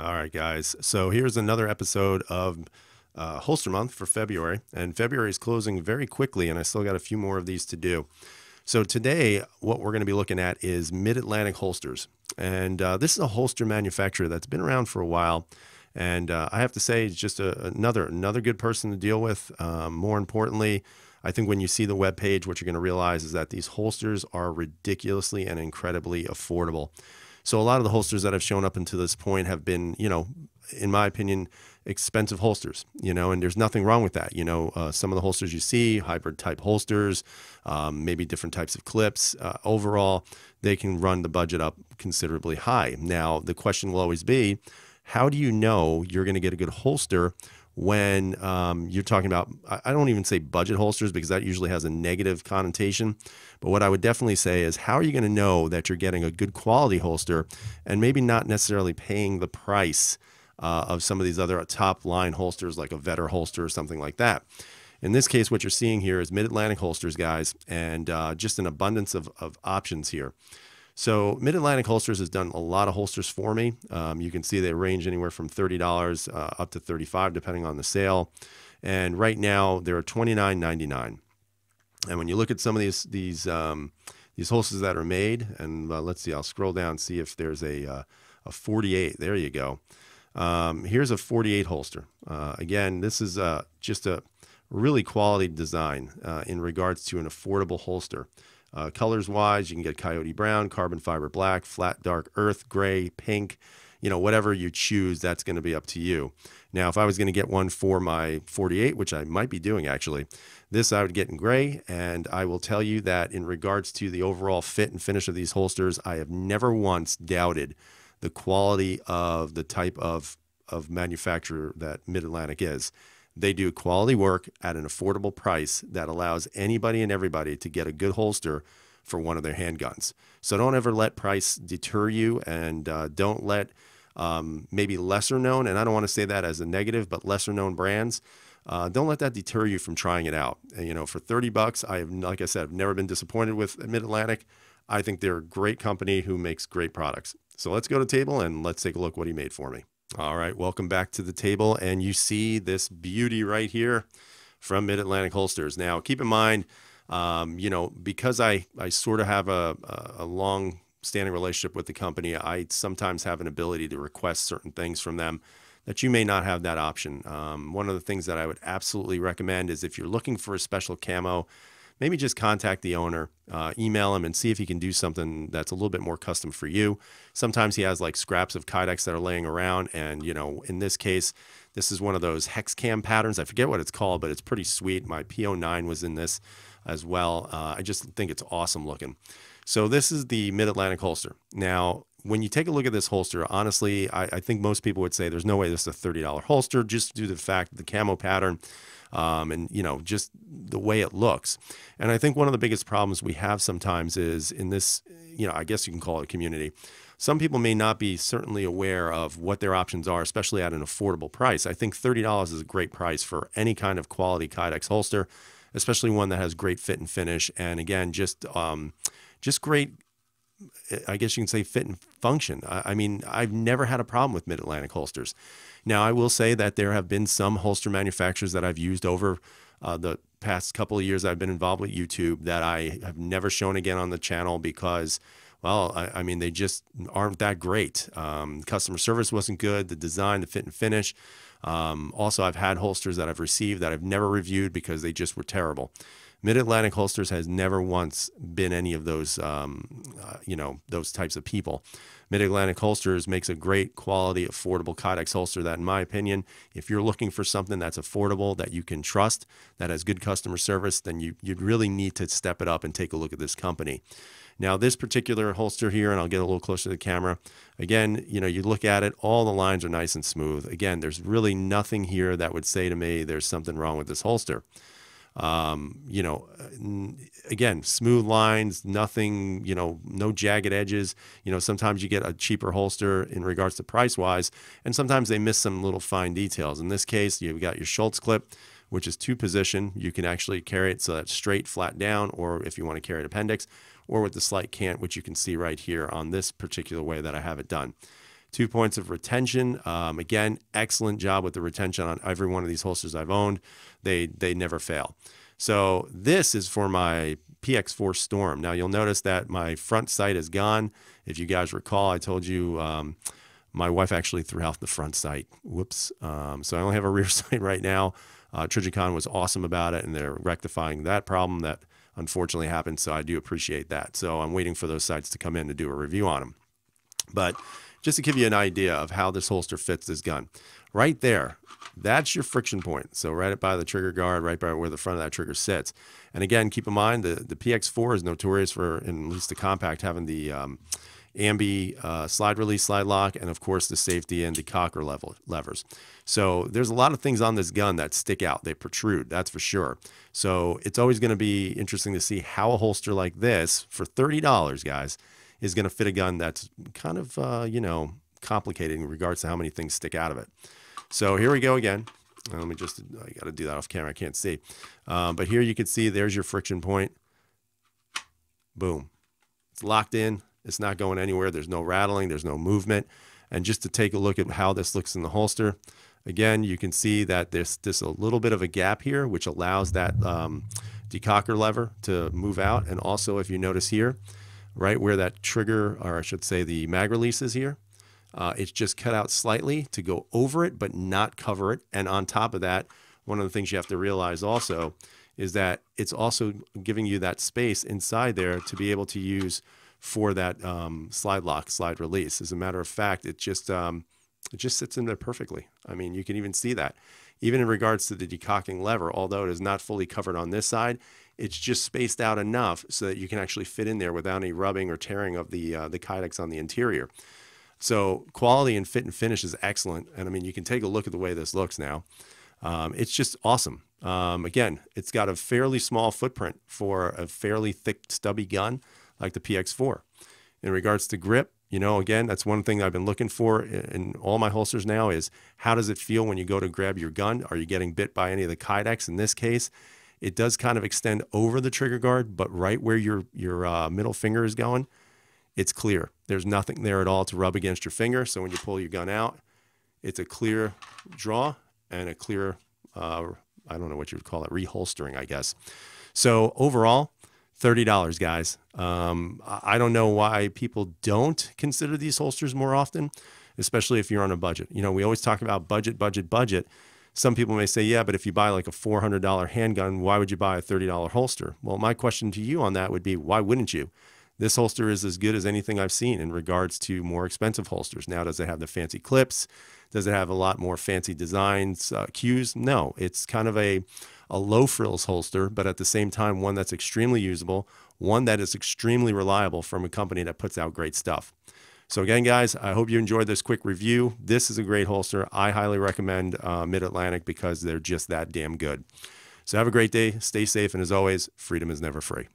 All right, guys. So here's another episode of Holster Month for February. And February is closing very quickly, and I still got a few more of these to do. So today, what we're going to be looking at is Mid-Atlantic holsters. And this is a holster manufacturer that's been around for a while. And I have to say, it's just another good person to deal with. More importantly, I think when you see the webpage, what you're going to realize is that these holsters are ridiculously and incredibly affordable. So a lot of the holsters that have shown up until this point have been, in my opinion, expensive holsters, and there's nothing wrong with that. Some of the holsters you see, hybrid type holsters, maybe different types of clips, overall, they can run the budget up considerably high. Now, the question will always be, how do you know you're going to get a good holster when you're talking about, I don't even say budget holsters because that usually has a negative connotation. But what I would definitely say is, how are you going to know that you're getting a good quality holster and maybe not necessarily paying the price of some of these other top line holsters like a Vetter holster or something like that? In this case, what you're seeing here is Mid-Atlantic holsters, guys, and just an abundance of options here. So Mid-Atlantic Holsters has done a lot of holsters for me. You can see they range anywhere from $30 up to $35 depending on the sale. And right now they're $29.99. And when you look at some of these holsters that are made, and let's see, I'll scroll down and see if there's a 48. There you go. Here's a 48 holster. Again, this is just a really quality design in regards to an affordable holster. Colors wise, you can get coyote brown, carbon fiber black, flat dark earth, gray, pink, whatever you choose, that's going to be up to you. Now, if I was going to get one for my 48, which I might be doing actually, this I would get in gray. And I will tell you that in regards to the overall fit and finish of these holsters, I have never once doubted the quality of the type of manufacturer that Mid-Atlantic is. They do quality work at an affordable price that allows anybody and everybody to get a good holster for one of their handguns. So don't ever let price deter you, and don't let maybe lesser known, and I don't want to say that as a negative, but lesser known brands, don't let that deter you from trying it out. And, for $30, like I said, I've never been disappointed with Mid-Atlantic. I think they're a great company who makes great products. So let's go to the table and let's take a look what he made for me. All right, welcome back to the table, and you see this beauty right here from Mid-Atlantic Holsters. Now, keep in mind, because I sort of have a long-standing relationship with the company, I sometimes have an ability to request certain things from them that you may not have that option. One of the things that I would absolutely recommend is if you're looking for a special camo, maybe just contact the owner, email him and see if he can do something that's a little bit more custom for you. Sometimes he has like scraps of Kydex that are laying around. And, in this case, this is one of those hex cam patterns. I forget what it's called, but it's pretty sweet. My P09 was in this as well. I just think it's awesome looking. So this is the Mid-Atlantic holster. Now, when you take a look at this holster, honestly, I think most people would say there's no way this is a $30 holster just due to the fact that the camo pattern, and just the way it looks. And I think one of the biggest problems we have sometimes is in this, I guess you can call it a community. Some people may not be certainly aware of what their options are, especially at an affordable price. I think $30 is a great price for any kind of quality Kydex holster, especially one that has great fit and finish. And again, just great, I guess you can say, fit and function. I mean, I've never had a problem with Mid-Atlantic holsters. Now, I will say that there have been some holster manufacturers that I've used over the past couple of years I've been involved with YouTube that I have never shown again on the channel because, well, I mean, they just aren't that great. Customer service wasn't good, the design, the fit and finish. Also, I've had holsters that I've received that I've never reviewed because they just were terrible. Mid-Atlantic holsters has never once been any of those, those types of people. Mid-Atlantic holsters makes a great quality, affordable Kydex holster that, in my opinion, if you're looking for something that's affordable, that you can trust, that has good customer service, then you'd really need to step it up and take a look at this company. Now, this particular holster here, and I'll get a little closer to the camera, again, you look at it, all the lines are nice and smooth. Again, there's really nothing here that would say to me there's something wrong with this holster. Again, smooth lines, nothing, no jagged edges. Sometimes you get a cheaper holster in regards to price wise, and sometimes they miss some little fine details. In this case, you've got your Schultz clip, which is 2-position. You can actually carry it so that's straight, flat down, or if you want to carry an appendix, or with the slight cant, which you can see right here on this particular way that I have it done. 2 points of retention. Again, excellent job with the retention on every one of these holsters I've owned. They never fail. So this is for my PX4 Storm. Now you'll notice that my front sight is gone. If you guys recall, I told you my wife actually threw out the front sight. Whoops. So I only have a rear sight right now. Trigicon was awesome about it, and they're rectifying that problem that unfortunately happened. So I do appreciate that. So I'm waiting for those sights to come in to do a review on them. But just to give you an idea of how this holster fits this gun, right there, that's your friction point. So right by the trigger guard, right by where the front of that trigger sits. And again, keep in mind the PX4 is notorious for, in at least the compact, having the ambi slide release, slide lock, and of course the safety and decocker levers. So there's a lot of things on this gun that stick out. They protrude, that's for sure. So it's always going to be interesting to see how a holster like this for $30, guys, is going to fit a gun that's kind of, you know, complicated in regards to how many things stick out of it. So here we go again. Let me just, I got to do that off camera. I can't see. But here you can see there's your friction point. Boom. It's locked in. It's not going anywhere. There's no rattling. There's no movement. And just to take a look at how this looks in the holster, again, you can see that there's just a little bit of a gap here, which allows that decocker lever to move out. And also, if you notice here, right where that trigger, or I should say the mag release is here, it's just cut out slightly to go over it, but not cover it. And on top of that, one of the things you have to realize also is that it's also giving you that space inside there to be able to use for that slide lock, slide release. As a matter of fact, it just sits in there perfectly. I mean, you can even see that. Even in regards to the decocking lever, although it is not fully covered on this side, it's just spaced out enough so that you can actually fit in there without any rubbing or tearing of the kydex on the interior. So quality and fit and finish is excellent. And I mean, you can take a look at the way this looks now. It's just awesome. Again, it's got a fairly small footprint for a fairly thick, stubby gun like the PX4. In regards to grip, you know, again, that's one thing I've been looking for in all my holsters now is how does it feel when you go to grab your gun? Are you getting bit by any of the kydex? In this case, it does kind of extend over the trigger guard, but right where your middle finger is going, it's clear. There's nothing there at all to rub against your finger. So when you pull your gun out, it's a clear draw and a clear, I don't know what you would call it, reholstering, I guess. So overall, $30, guys. I don't know why people don't consider these holsters more often, especially if you're on a budget. You know, we always talk about budget, budget, budget. Some people may say, yeah, but if you buy like a $400 handgun, why would you buy a $30 holster? Well, my question to you on that would be, why wouldn't you? This holster is as good as anything I've seen in regards to more expensive holsters. Now, does it have the fancy clips? Does it have a lot more fancy designs, cues? No, it's kind of a low frills holster, but at the same time, one that's extremely usable, one that is extremely reliable from a company that puts out great stuff. So again, guys, I hope you enjoyed this quick review. This is a great holster. I highly recommend Mid-Atlantic because they're just that damn good. So have a great day. Stay safe. And as always, freedom is never free.